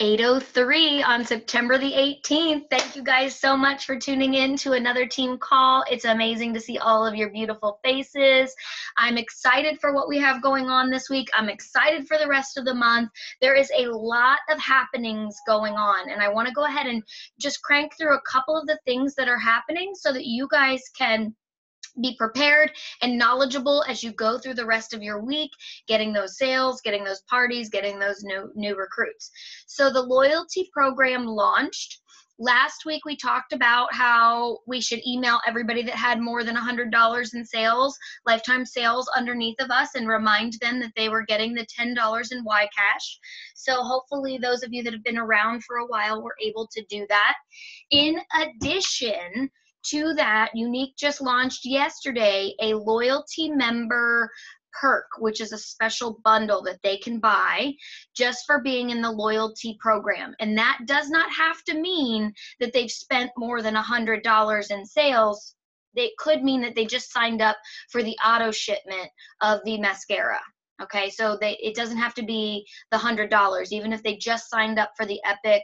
8:03 on September the 18th. Thank you guys so much for tuning in to another team call. It's amazing to see all of your beautiful faces. I'm excited for what we have going on this week. I'm excited for the rest of the month. There is a lot of happenings going on, and I want to go ahead and just crank through a couple of the things that are happening so that you guys can be prepared and knowledgeable as you go through the rest of your week, getting those sales, getting those parties, getting those new recruits. So the loyalty program launched. Last week we talked about how we should email everybody that had more than $100 in sales, lifetime sales underneath of us, and remind them that they were getting the $10 in Y-Cash. So hopefully those of you that have been around for a while were able to do that. In addition to that, Younique just launched yesterday a loyalty member perk, which is a special bundle that they can buy just for being in the loyalty program. And that does not have to mean that they've spent more than $100 in sales. It could mean that they just signed up for the auto shipment of the mascara. Okay, so it doesn't have to be the $100. Even if they just signed up for the Epic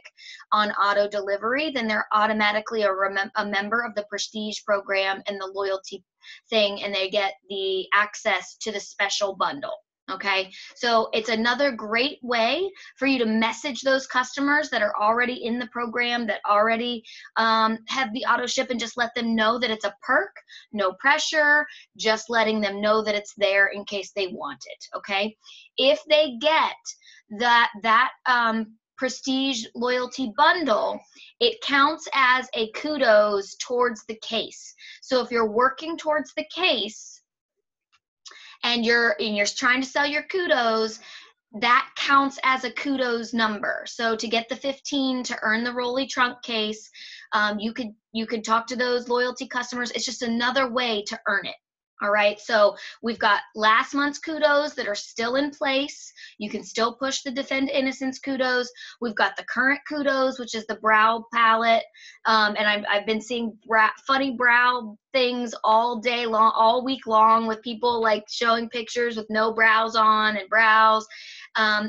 on auto delivery, then they're automatically a member of the Prestige program and the loyalty thing, and they get the access to the special bundle. Okay, so it's another great way for you to message those customers that are already in the program, that already have the auto ship, and just let them know that it's a perk, no pressure, just letting them know that it's there in case they want it. Okay, if they get that Prestige loyalty bundle, it counts as a kudos towards the case. So if you're working towards the case, and you're trying to sell your kudos, that counts as a kudos number. So to get the 15 to earn the Rolly trunk case, you could talk to those loyalty customers. It's just another way to earn it. All right, so we've got last month's kudos that are still in place. You can still push the Defend Innocence kudos. We've got the current kudos, which is the brow palette. And I've been seeing funny brow things all day long, all week long, with people like showing pictures with no brows on and brows.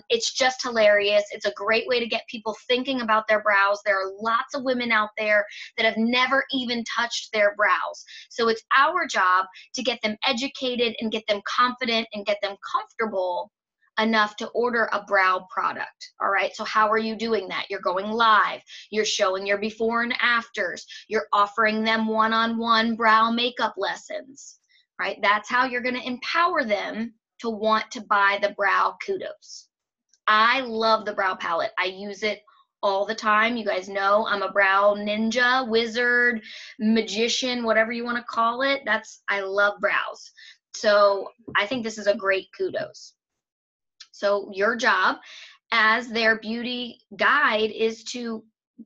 It's just hilarious. It's a great way to get people thinking about their brows. There are lots of women out there that have never even touched their brows. So it's our job to get them educated and get them confident and get them comfortable enough to order a brow product. All right, so how are you doing that? You're going live, you're showing your before and afters, you're offering them one-on-one brow makeup lessons, right? That's how you're going to empower them to want to buy the brow kudos. I love the brow palette. I use it all the time. You guys know I'm a brow ninja, wizard, magician, whatever you want to call it. I love brows. So I think this is a great kudos. So your job as their beauty guide is to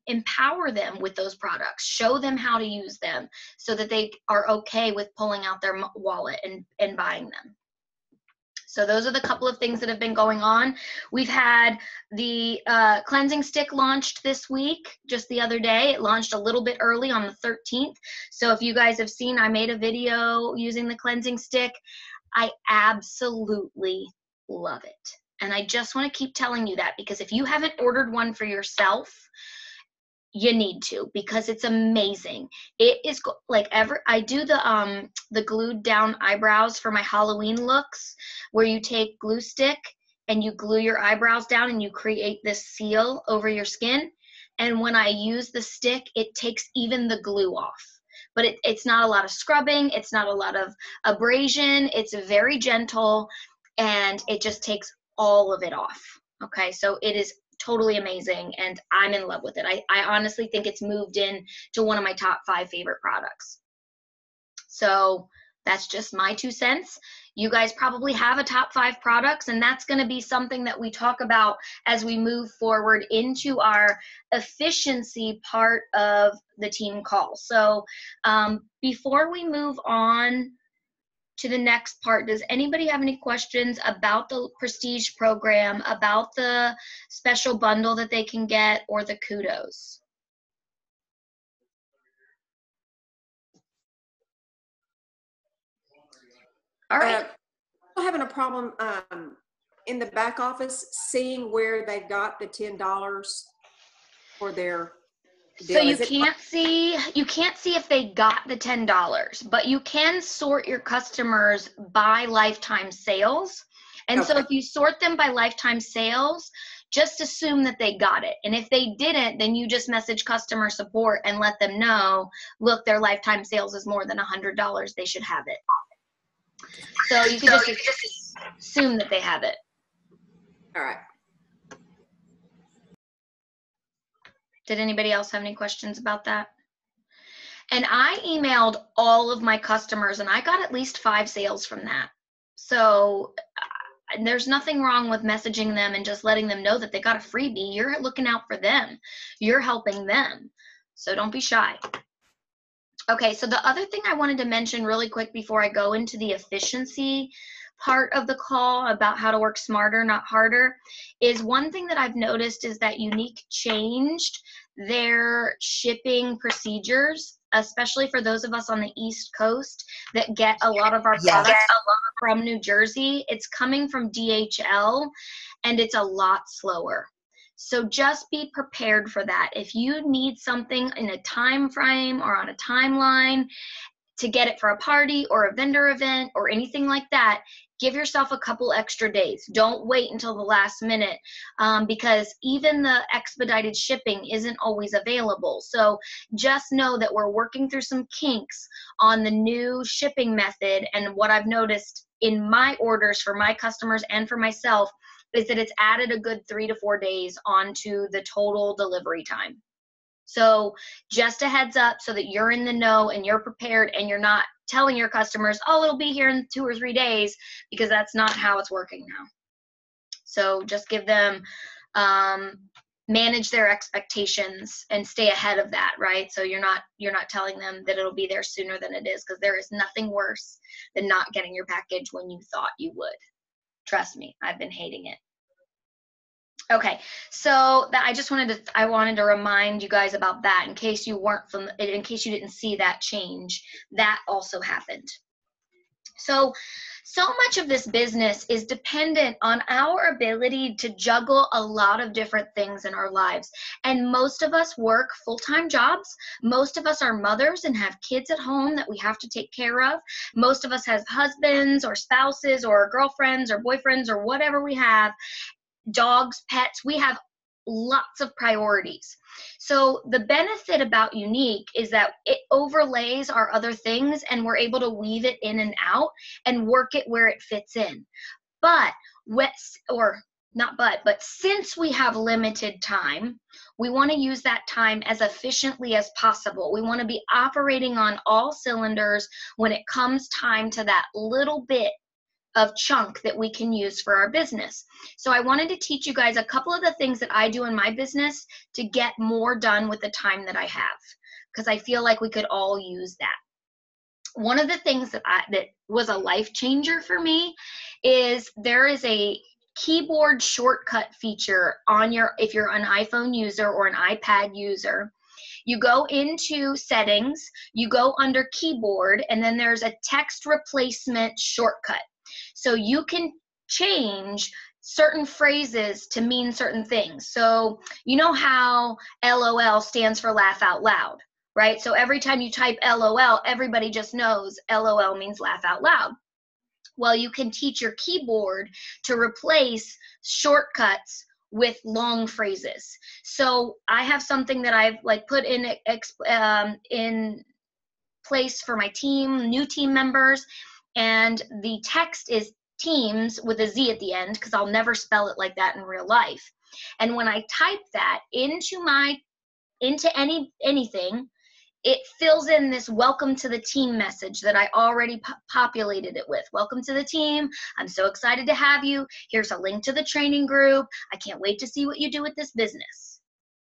empower them with those products, show them how to use them so that they are okay with pulling out their wallet and buying them. So those are the couple of things that have been going on. We've had the cleansing stick launched this week, just the other day. It launched a little bit early on the 13th. So if you guys have seen, I made a video using the cleansing stick. I absolutely love it. And I just want to keep telling you that, because if you haven't ordered one for yourself, you need to, because it's amazing. It is like I do the glued down eyebrows for my Halloween looks, where you take glue stick and you glue your eyebrows down and you create this seal over your skin. And when I use the stick, it takes even the glue off. But it's not a lot of scrubbing, it's not a lot of abrasion, it's very gentle, and it just takes all of it off. Okay, so it is totally amazing, and I'm in love with it. I honestly think it's moved in to one of my top 5 favorite products. So that's just my 2 cents. You guys probably have a top 5 products, and that's going to be something that we talk about as we move forward into our efficiency part of the team call. So before we move on to the next part, does anybody have any questions about the Prestige program, about the special bundle that they can get, or the kudos? All right. I'm having a problem in the back office seeing where they've got the $10 for their So deal? you can't see if they got the $10, but you can sort your customers by lifetime sales. And so Okay. if you sort them by lifetime sales, just assume that they got it. And if they didn't, then you just message customer support and let them know, look, their lifetime sales is more than $100. They should have it. So you can just assume that they have it. All right. Did anybody else have any questions about that? And I emailed all of my customers and I got at least 5 sales from that. So there's nothing wrong with messaging them and just letting them know that they got a freebie. You're looking out for them. You're helping them. So don't be shy. Okay, so the other thing I wanted to mention really quick before I go into the efficiency part of the call about how to work smarter, not harder, is one thing that I've noticed is that Younique changed their shipping procedures, especially for those of us on the East Coast that get a lot of our products from New Jersey. It's coming from DHL and it's a lot slower. So just be prepared for that. If you need something in a time frame or on a timeline to get it for a party or a vendor event or anything like that, give yourself a couple extra days. Don't wait until the last minute because even the expedited shipping isn't always available. So just know that we're working through some kinks on the new shipping method. And what I've noticed in my orders for my customers and for myself is that it's added a good 3 to 4 days onto the total delivery time. So just a heads up so that you're in the know and you're prepared and you're not telling your customers, oh, it'll be here in 2 or 3 days, because that's not how it's working now. So just give them, manage their expectations and stay ahead of that, right? So you're not telling them that it'll be there sooner than it is, because there is nothing worse than not getting your package when you thought you would. Trust me, I've been hating it. Okay, so that I wanted to remind you guys about that in case you didn't see that change. That also happened. So much of this business is dependent on our ability to juggle a lot of different things in our lives. And most of us work full-time jobs. Most of us are mothers and have kids at home that we have to take care of. Most of us have husbands or spouses or girlfriends or boyfriends or whatever we have, dogs, pets. We have lots of priorities. So the benefit about Younique is that it overlays our other things and we're able to weave it in and out and work it where it fits in. But since we have limited time, we want to use that time as efficiently as possible. We want to be operating on all cylinders when it comes time to that little bit of chunk that we can use for our business. So I wanted to teach you guys a couple of the things that I do in my business to get more done with the time that I have, because I feel like we could all use that. One of the things that was a life changer for me is there is a keyboard shortcut feature if you're an iPhone user or an iPad user. You go into settings, you go under keyboard, and then there's a text replacement shortcut. So you can change certain phrases to mean certain things. So you know how LOL stands for laugh out loud, right? So every time you type LOL, everybody just knows LOL means laugh out loud. Well, you can teach your keyboard to replace shortcuts with long phrases. So I have something that I've put in place for my team, new team members, and the text is Teams with a Z at the end, because I'll never spell it like that in real life. And when I type that into anything, it fills in this welcome to the team message that I already populated it with. Welcome to the team. I'm so excited to have you. Here's a link to the training group. I can't wait to see what you do with this business.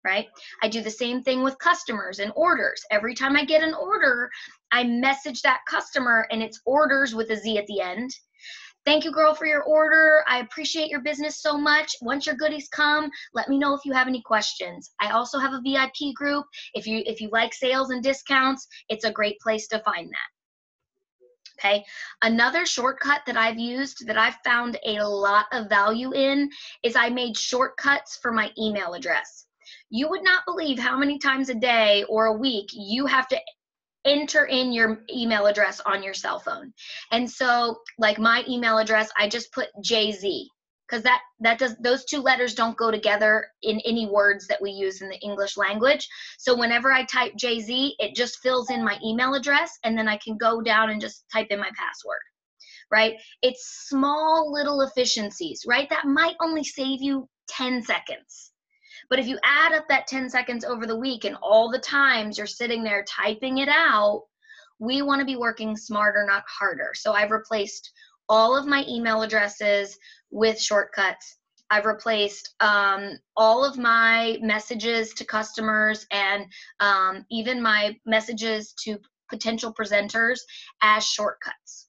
Right? I do the same thing with customers and orders. Every time I get an order, I message that customer and it's orders with a Z at the end. Thank you, girl, for your order. I appreciate your business so much. Once your goodies come, let me know if you have any questions. I also have a VIP group. If you like sales and discounts, it's a great place to find that. Okay. Another shortcut that I've used that I've found a lot of value in is I made shortcuts for my email address. You would not believe how many times a day or a week you have to enter in your email address on your cell phone. And so like my email address, I just put JZ, because those two letters don't go together in any words that we use in the English language. So whenever I type JZ, it just fills in my email address, and then I can go down and just type in my password, right? It's small little efficiencies, right? That might only save you 10 seconds. But if you add up that 10 seconds over the week and all the times you're sitting there typing it out, we want to be working smarter, not harder. So I've replaced all of my email addresses with shortcuts. I've replaced all of my messages to customers and even my messages to potential presenters as shortcuts.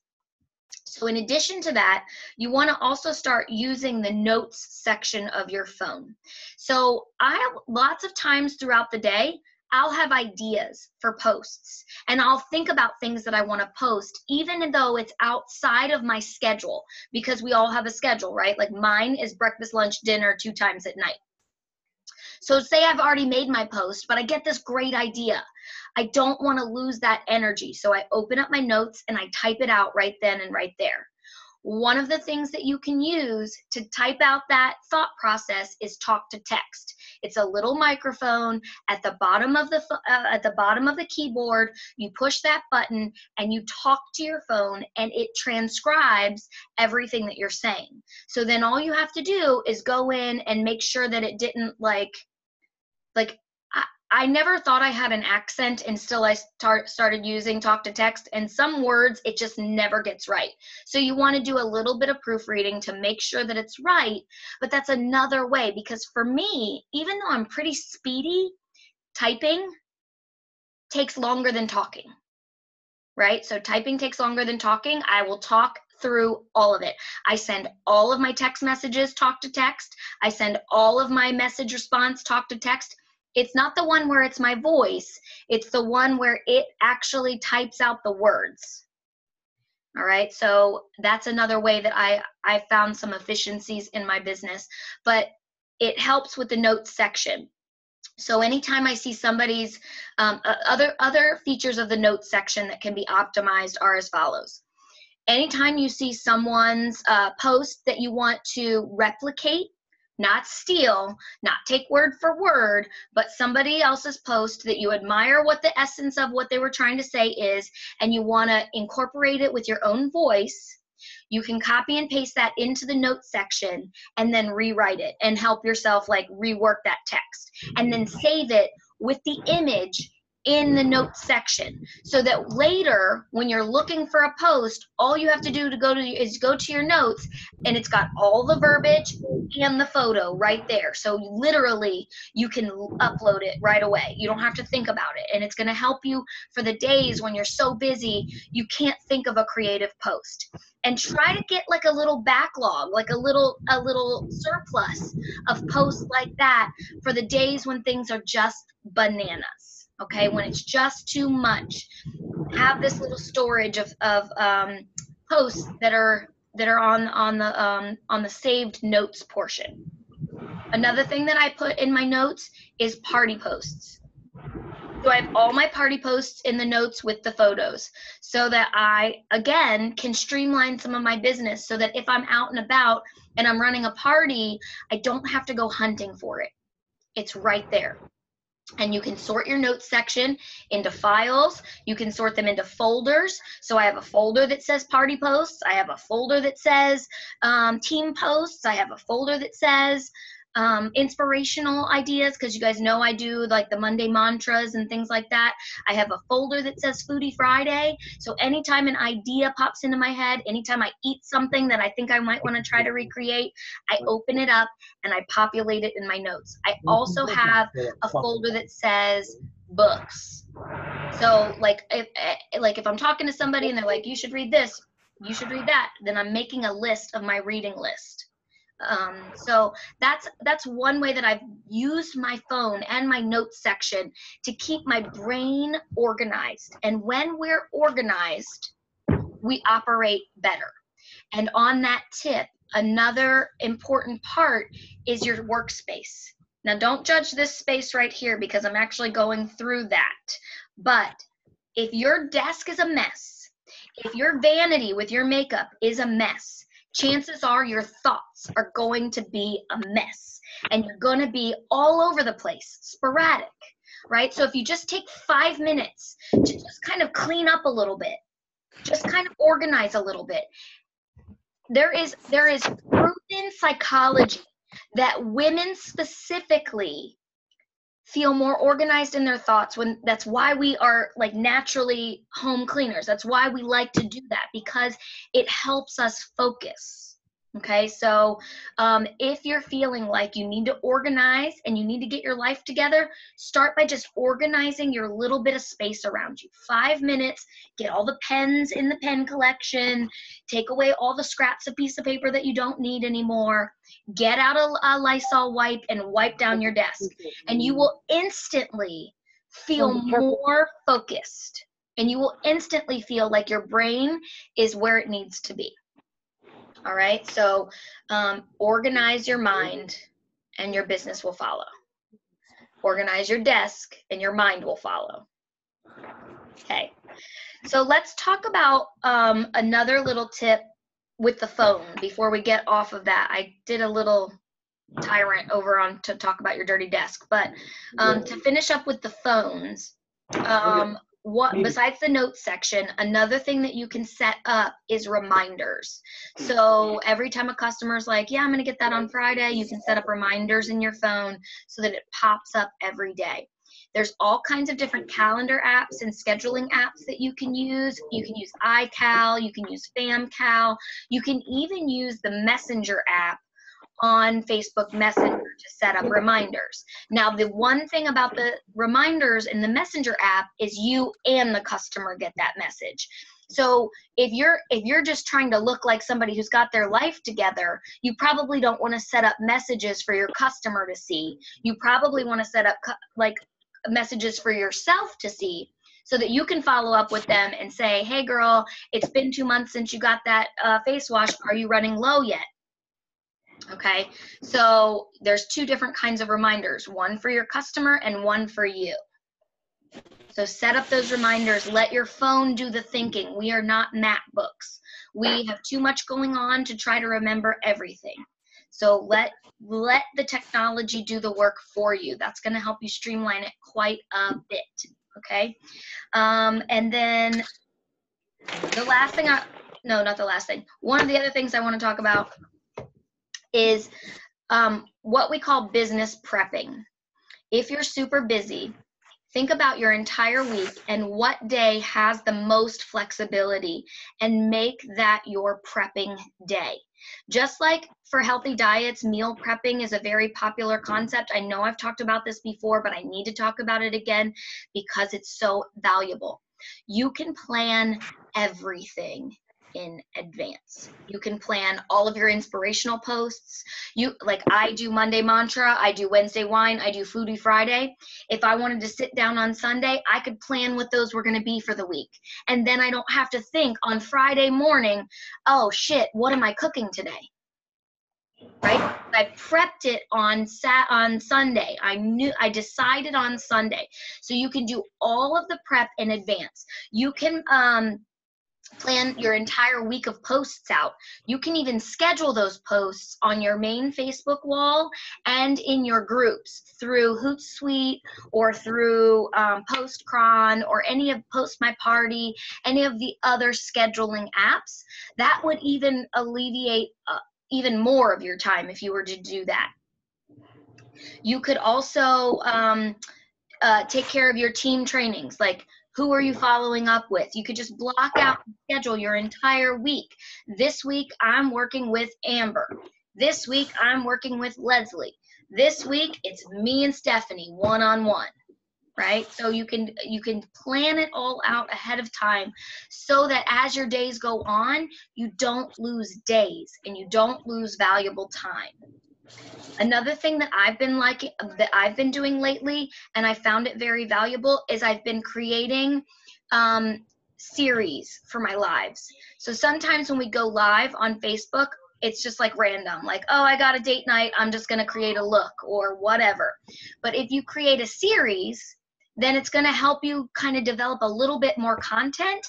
So in addition to that, you want to also start using the notes section of your phone. So I have lots of times throughout the day, I'll have ideas for posts, and I'll think about things that I want to post, even though it's outside of my schedule, because we all have a schedule, right? Like mine is breakfast, lunch, dinner 2 times at night. So say I've already made my post, but I get this great idea. I don't want to lose that energy. So I open up my notes and I type it out right then and right there. One of the things that you can use to type out that thought process is talk to text. It's a little microphone at the bottom of the keyboard. You push that button and you talk to your phone, and it transcribes everything that you're saying. So then all you have to do is go in and make sure that it didn't I never thought I had an accent until I started using talk to text, and some words it just never gets right. So you want to do a little bit of proofreading to make sure that it's right, but that's another way, because for me, even though I'm pretty speedy, typing takes longer than talking, right? So typing takes longer than talking. I will talk through all of it. I send all of my text messages talk to text. I send all of my message response talk to text. It's not the one where it's my voice. It's the one where it actually types out the words. All right, so that's another way that I found some efficiencies in my business, but it helps with the notes section. So anytime I see somebody's, other features of the notes section that can be optimized are as follows. Anytime you see someone's post that you want to replicate, not steal, not take word for word, but somebody else's post that you admire what the essence of what they were trying to say is, and you want to incorporate it with your own voice, you can copy and paste that into the notes section and then rewrite it and help yourself like rework that text, and then save it with the image in the notes section, so that later when you're looking for a post, all you have to do is go to your notes, and it's got all the verbiage and the photo right there. So literally you can upload it right away. You don't have to think about it, and it's going to help you for the days when you're so busy you can't think of a creative post. And try to get like a little backlog, like a little surplus of posts like that for the days when things are just bananas. Okay, when it's just too much, have this little storage of posts that are on the saved notes portion. Another thing that I put in my notes is party posts. So I have all my party posts in the notes with the photos, so that I, again, can streamline some of my business, so that if I'm out and about and I'm running a party, I don't have to go hunting for it. It's right there. And you can sort your notes section into files. You can sort them into folders. So I have a folder that says party posts. I have a folder that says team posts. I have a folder that says inspirational ideas, because you guys know I do like the Monday mantras and things like that. I have a folder that says Foodie Friday. So anytime an idea pops into my head, anytime I eat something that I think I might want to try to recreate, I open it up and I populate it in my notes. I also have a folder that says books. So like if I'm talking to somebody and they're like, you should read this, you should read that, then I'm making a list of my reading list. So that's one way that I've used my phone and my notes section to keep my brain organized. And when we're organized, we operate better. And on that tip, another important part is your workspace. Now, don't judge this space right here because I'm actually going through that. But if your desk is a mess, if your vanity with your makeup is a mess, chances are your thoughts are going to be a mess. And you're going to be all over the place, sporadic, right? So if you just take 5 minutes to just kind of clean up a little bit, just kind of organize a little bit. There is proven psychology that women specifically feel more organized in their thoughts when that's why we are like naturally home cleaners. That's why we like to do that, because it helps us focus. Okay, so if you're feeling like you need to organize and you need to get your life together, start by just organizing your little bit of space around you. 5 minutes, get all the pens in the pen collection, take away all the scraps of piece of paper that you don't need anymore, get out a Lysol wipe and wipe down your desk. And you will instantly feel more focused. And you will instantly feel like your brain is where it needs to be. All right, so organize your mind and your business will follow. Organize your desk and your mind will follow. Okay, so let's talk about another little tip with the phone before we get off of that. I did a little tyrant over on to talk about your dirty desk, but to finish up with the phones, what besides the notes section, another thing that you can set up is reminders. So every time a customer's like, yeah, I'm gonna get that on Friday, you can set up reminders in your phone so that it pops up every day. There's all kinds of different calendar apps and scheduling apps that you can use. You can use iCal, you can use FamCal, you can even use the Messenger app on Facebook Messenger to set up reminders. Now, the one thing about the reminders in the Messenger app is you and the customer get that message. So if you're just trying to look like somebody who's got their life together, you probably don't want to set up messages for your customer to see. You probably want to set up like messages for yourself to see, so that you can follow up with them and say, hey girl, it's been 2 months since you got that face wash. Are you running low yet? Okay, so there's 2 different kinds of reminders, one for your customer and one for you. So set up those reminders. Let your phone do the thinking. We are not MacBooks. We have too much going on to try to remember everything. So let the technology do the work for you. That's going to help you streamline it quite a bit. Okay, and then the last thing not the last thing. One of the other things I want to talk about is what we call business prepping. If you're super busy, think about your entire week and what day has the most flexibility and make that your prepping day. Just like for healthy diets, meal prepping is a very popular concept. I know I've talked about this before, but I need to talk about it again because it's so valuable. You can plan everything in advance. You can plan all of your inspirational posts. Like I do Monday mantra, I do Wednesday wine, I do foodie Friday. If I wanted to sit down on Sunday, I could plan what those were going to be for the week. And then I don't have to think on Friday morning, oh shit, what am I cooking today? Right? I prepped it on Sunday. I decided on Sunday. So you can do all of the prep in advance. You can plan your entire week of posts out. You can even schedule those posts on your main Facebook wall and in your groups through Hootsuite or through Postcron or any of Post My Party, any of the other scheduling apps. That would even alleviate even more of your time if you were to do that. You could also take care of your team trainings, like who are you following up with? You could just block out and schedule your entire week. This week, I'm working with Amber. This week, I'm working with Leslie. This week, it's me and Stephanie, one-on-one, right? So you can plan it all out ahead of time so that as your days go on, you don't lose days and you don't lose valuable time. Another thing that I've been doing lately, and I found it very valuable, is I've been creating series for my lives. So sometimes when we go live on Facebook, it's just like random, like, oh, I got a date night, I'm just going to create a look or whatever. But if you create a series, then it's going to help you kind of develop a little bit more content.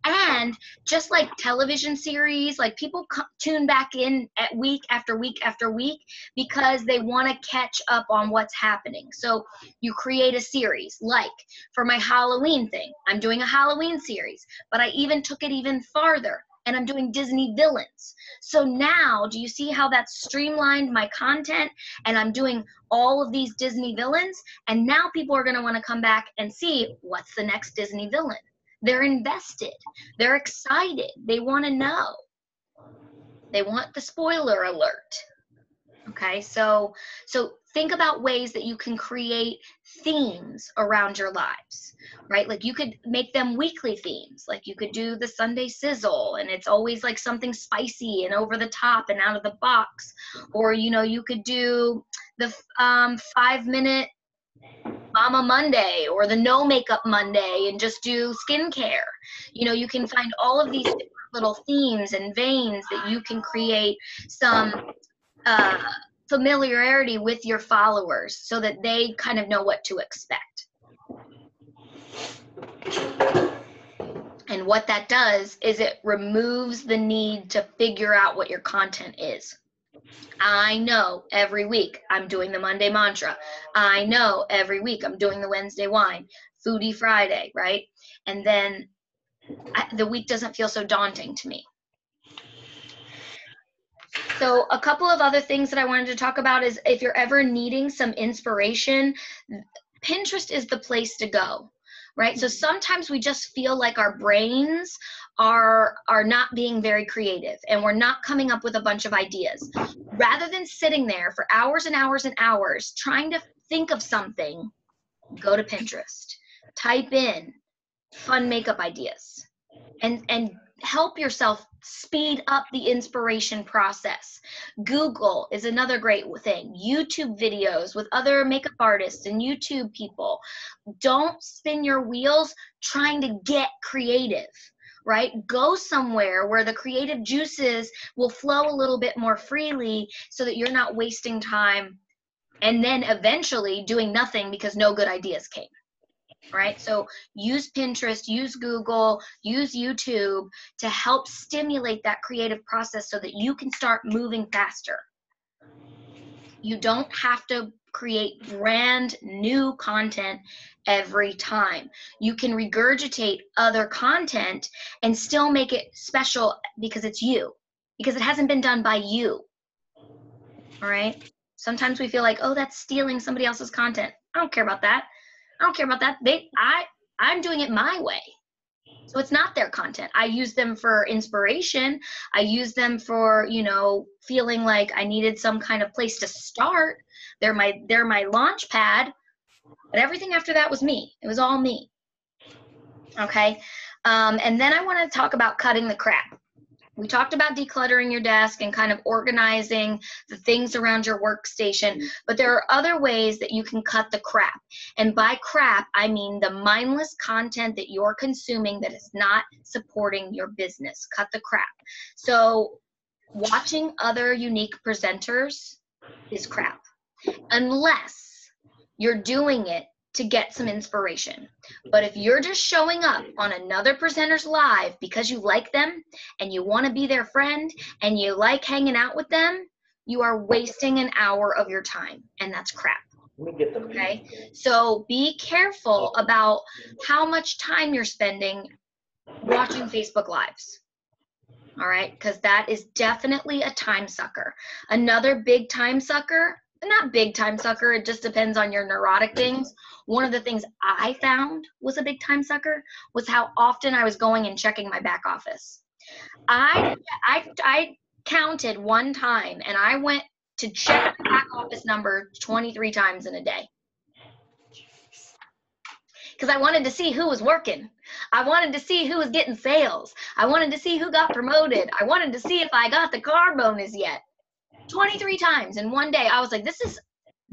And just like television series, like people tune back in at week after week after week because they want to catch up on what's happening. So you create a series, like for my Halloween thing, I'm doing a Halloween series, but I even took it even farther, and I'm doing Disney villains. So now, do you see how that's streamlined my content? And I'm doing all of these Disney villains, and now people are going to want to come back and see what's the next Disney villain. They're invested. They're excited. They want to know. They want the spoiler alert. Okay, so think about ways that you can create themes around your lives, right? Like you could make them weekly themes. Like you could do the Sunday sizzle, and it's always like something spicy and over the top and out of the box. Or, you know, you could do the 5-minute Mama Monday or the no makeup Monday and just do skincare. You know, you can find all of these different little themes and veins that you can create some familiarity with your followers so that they kind of know what to expect. And what that does is it removes the need to figure out what your content is. I know every week I'm doing the Monday mantra. I know every week I'm doing the Wednesday wine, Foodie Friday, right? And then the week doesn't feel so daunting to me. So a couple of other things that I wanted to talk about is if you're ever needing some inspiration, Pinterest is the place to go, right? So sometimes we just feel like our brains are not being very creative and we're not coming up with a bunch of ideas. Rather than sitting there for hours and hours and hours trying to think of something, go to Pinterest, type in fun makeup ideas, and help yourself speed up the inspiration process. Google is another great thing. YouTube videos with other makeup artists and YouTube people. Don't spin your wheels trying to get creative, right? Go somewhere where the creative juices will flow a little bit more freely so that you're not wasting time and then eventually doing nothing because no good ideas came. Right? So use Pinterest, use Google, use YouTube to help stimulate that creative process so that you can start moving faster. You don't have to create brand new content every time. You can regurgitate other content and still make it special because it's you, because it hasn't been done by you. All right? Sometimes we feel like, oh, that's stealing somebody else's content. I don't care about that. I don't care about that. I'm doing it my way. So it's not their content. I use them for inspiration. I use them for, you know, feeling like I needed some kind of place to start. They're my launch pad. But everything after that was me. It was all me. Okay. And then I want to talk about cutting the crap. We talked about decluttering your desk and kind of organizing the things around your workstation, but there are other ways that you can cut the crap. And by crap, I mean the mindless content that you're consuming that is not supporting your business. Cut the crap. So watching other unique presenters is crap, unless you're doing it to get some inspiration. But if you're just showing up on another presenter's live because you like them and you want to be their friend and you like hanging out with them, you are wasting an hour of your time, and that's crap. Okay? So be careful about how much time you're spending watching Facebook Lives. All right? Because that is definitely a time sucker. Another big time sucker, not big time sucker, it just depends on your neurotic things. One of the things I found was a big time sucker was how often I was going and checking my back office. I counted one time and I went to check my back office number 23 times in a day. Because I wanted to see who was working. I wanted to see who was getting sales. I wanted to see who got promoted. I wanted to see if I got the car bonus yet. 23 times in one day. I was like, this is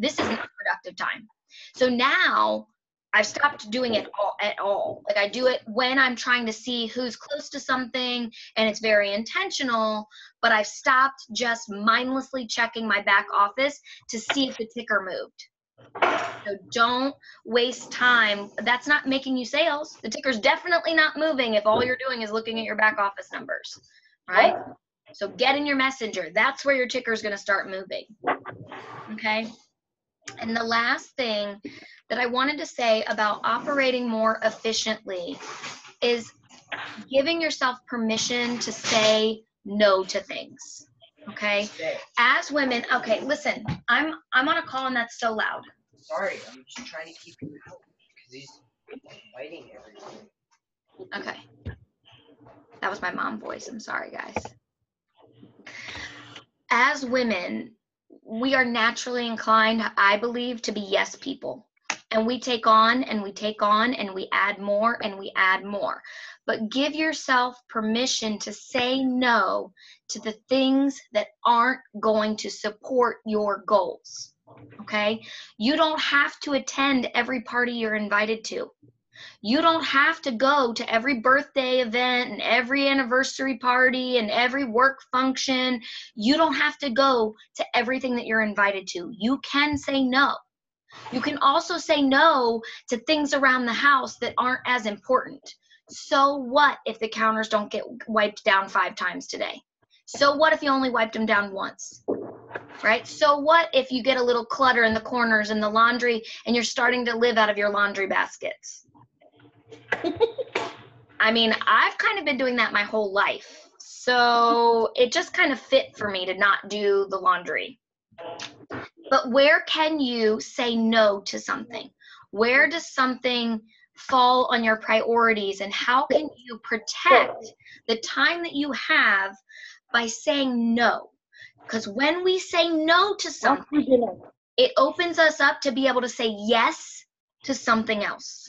not productive time. So now I've stopped doing it at all. Like I do it when I'm trying to see who's close to something and it's very intentional, but I've stopped just mindlessly checking my back office to see if the ticker moved. So don't waste time. That's not making you sales. The ticker's definitely not moving if all you're doing is looking at your back office numbers, right? So get in your messenger. That's where your ticker is going to start moving. Okay. And the last thing that I wanted to say about operating more efficiently is giving yourself permission to say no to things. Okay. As women, okay, listen, I'm on a call and that's so loud. Sorry, I'm just trying to keep you out because he's fighting everything. Okay. That was my mom voice. I'm sorry, guys. As women, we are naturally inclined, I believe, to be yes people. And we take on and we take on and we add more and we add more. But give yourself permission to say no to the things that aren't going to support your goals. Okay? You don't have to attend every party you're invited to. You don't have to go to every birthday event and every anniversary party and every work function. You don't have to go to everything that you're invited to. You can say no. You can also say no to things around the house that aren't as important. So what if the counters don't get wiped down 5 times today? So what if you only wiped them down once? Right? So what if you get a little clutter in the corners in the laundry and you're starting to live out of your laundry baskets? I mean, I've kind of been doing that my whole life. So it just kind of fit for me to not do the laundry. But where can you say no to something? Where does something fall on your priorities? And how can you protect the time that you have by saying no? Because when we say no to something, it opens us up to be able to say yes to something else.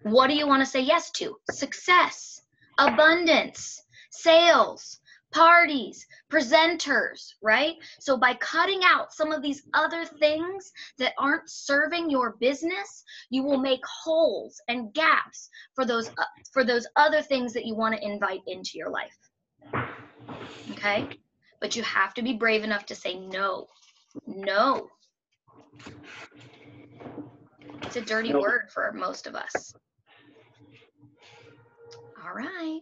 What do you want to say yes to? Success, abundance, sales, parties, presenters, right? So by cutting out some of these other things that aren't serving your business, you will make holes and gaps for those other things that you want to invite into your life. Okay? But you have to be brave enough to say no. No. It's a dirty word for most of us. All right.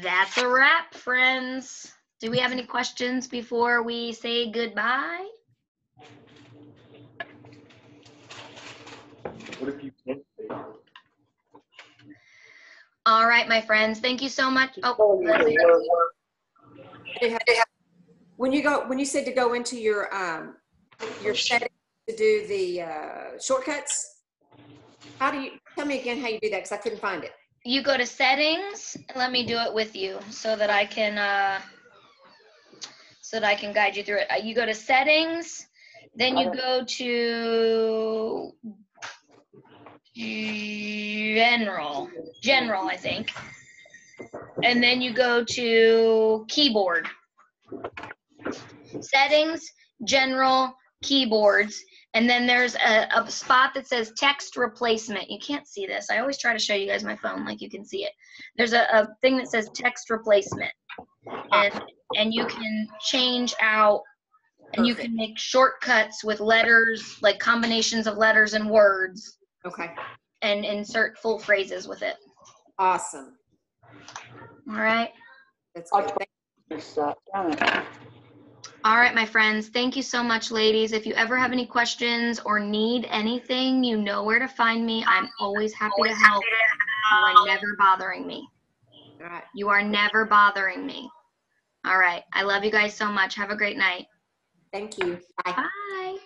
That's a wrap, friends. Do we have any questions before we say goodbye? What if you can't say? All right, my friends. Thank you so much. Oh, when you said to go into your settings to do the shortcuts, how do you tell me again how you do that? Because I couldn't find it. You go to settings. Let me do it with you so that I can guide you through it. You go to settings, then you go to general, I think, and then you go to keyboard. Settings, general, keyboards, and then there's a spot that says text replacement. You can't see this. I always try to show you guys my phone like you can see it. There's a thing that says text replacement, and you can change out, and you can make shortcuts with letters, like combinations of letters and words. Okay. And insert full phrases with it. Awesome. All right. That's good. All right, my friends. Thank you so much, ladies. If you ever have any questions or need anything, you know where to find me. I'm always happy to help. You are never bothering me. All right. You are never bothering me. All right. I love you guys so much. Have a great night. Thank you. Bye. Bye.